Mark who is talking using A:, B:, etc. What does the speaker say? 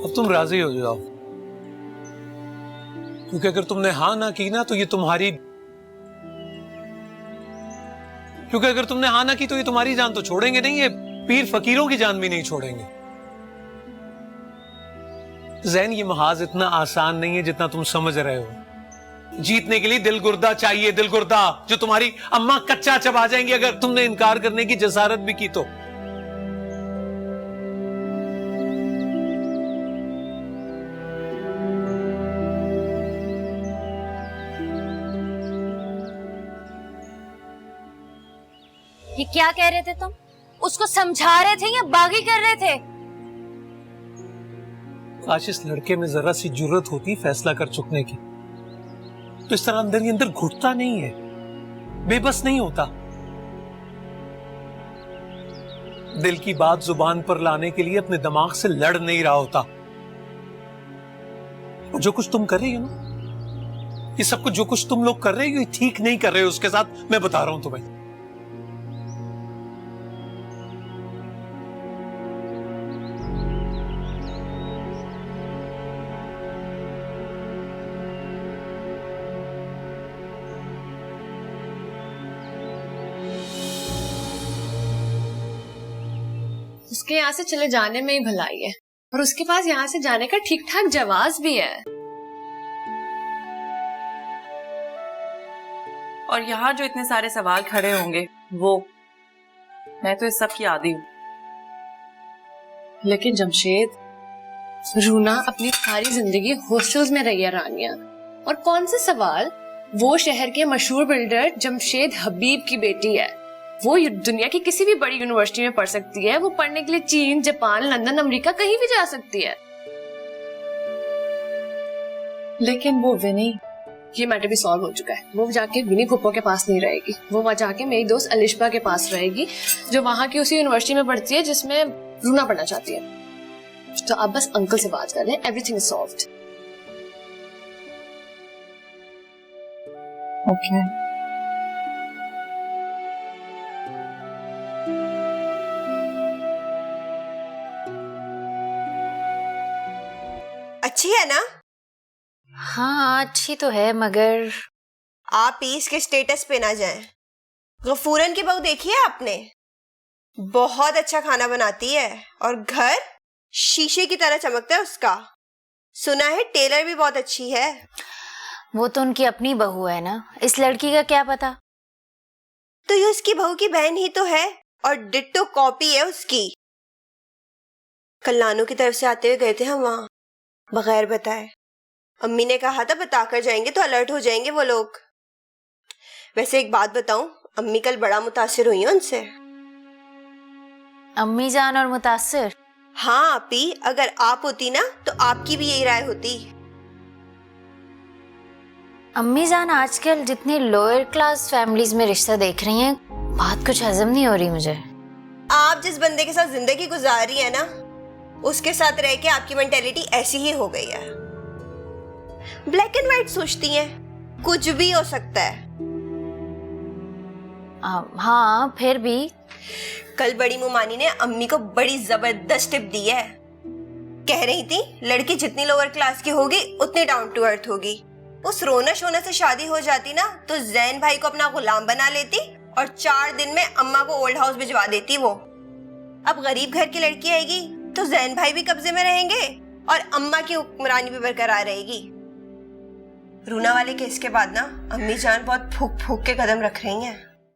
A: अब तुम राजी हो जाओ, क्योंकि अगर तुमने हाँ ना की ना तो ये तुम्हारी जान तो छोड़ेंगे नहीं, ये पीर फकीरों की जान भी नहीं छोड़ेंगे। ज़ैन, ये महाज इतना आसान नहीं है जितना तुम समझ रहे हो। जीतने के लिए दिल गुर्दा चाहिए, दिल गुर्दा, जो तुम्हारी अम्मा कच्चा चबा जाएंगी अगर तुमने इनकार करने की जसारत भी की तो।
B: ये क्या कह रहे थे तुम? उसको समझा रहे थे या बागी कर रहे थे?
A: काश इस लड़के में जरा सी जुर्रत होती फैसला कर चुकने की, तो इस तरह अंदर ही अंदर घुटता नहीं है, बेबस नहीं होता। दिल की बात जुबान पर लाने के लिए अपने दिमाग से लड़ नहीं रहा होता। और जो कुछ तुम कर रही हो ना, ये सब कुछ जो कुछ तुम लोग कर रहे हो ये ठीक नहीं कर रहे हो उसके साथ, मैं बता रहा हूं तुम्हें।
C: उसके यहाँ से चले जाने में ही भलाई है, और उसके पास यहाँ से जाने का ठीक ठाक जवाब भी है।
D: और यहाँ जो इतने सारे सवाल खड़े होंगे वो, मैं तो इस सब की आदी हूँ।
C: लेकिन जमशेद, रूना अपनी सारी जिंदगी हॉस्टल्स में रही है रानिया, और कौन से सवाल? वो शहर के मशहूर बिल्डर जमशेद हबीब की बेटी है। वो दुनिया की किसी भी बड़ी यूनिवर्सिटी में पढ़ सकती है। वो पढ़ने के लिए चीन, जापान, लंदन, अमेरिका कहीं भी जा सकती है।
D: लेकिन वो विनी,
C: ये मैटर भी सॉल्व हो चुका है। वो जाके विनी फुप्पो के पास नहीं रहेगी, वो वहां जाके मेरी दोस्त अलिशबा के पास रहेगी, जो वहां की उसी यूनिवर्सिटी में पढ़ती है जिसमें रूना पढ़ना चाहती है। तो आप बस अंकल से बात कर लें, एवरीथिंग इज सॉल्व्ड।
D: ओके।
E: अच्छी है ना?
B: हाँ अच्छी तो है, मगर
E: आप इसके स्टेटस पे ना जाएं। गफूरन की बहू देखी है आपने? बहुत अच्छा खाना बनाती है और घर शीशे की तरह चमकता है उसका। सुना है टेलर भी बहुत अच्छी है।
B: वो तो उनकी अपनी बहू है ना, इस लड़की का क्या पता।
E: तो ये उसकी बहू की बहन ही तो है और डिट्टो कॉपी है उसकी। कल नानू की तरफ से आते हुए गए थे हम वहां, बगैर बताए। अम्मी ने कहा था बताकर जाएंगे तो अलर्ट हो जाएंगे वो लोग। वैसे एक बात बताऊं, अम्मी कल बड़ा मुतासिर हुई है उनसे।
B: अम्मी जान और मुतासिर?
E: हाँ आपी, अगर आप होती ना तो आपकी भी यही राय होती।
B: अम्मी जान आजकल जितनी लोअर क्लास फैमिलीज में रिश्ता देख रही हैं, बात कुछ हजम नहीं हो रही मुझे।
E: आप जिस बंदे के साथ जिंदगी गुजार रही है ना, उसके साथ रह के आपकी मेंटेलिटी ऐसी ही हो गई है। ब्लैक एंड व्हाइट सोचती हैं, कुछ भी हो सकता है।
B: हाँ फिर भी
E: कल बड़ी मुमानी ने अम्मी को बड़ी जबरदस्त टिप दी है। कह रही थी लड़की जितनी लोअर क्लास की होगी उतनी डाउन टू अर्थ होगी। उस रोना शोना से शादी हो जाती ना तो जैन भाई को अपना गुलाम बना लेती और 4 दिन में अम्मा को ओल्ड हाउस भिजवा देती वो। अब गरीब घर की लड़की आएगी तो जैन भाई भी कब्जे में रहेंगे और अम्मा की हुक्मरानी भी बरकरार रहेगी। रूना वाले केस के बाद ना अम्मी जान बहुत फूक फूक के कदम रख रही हैं।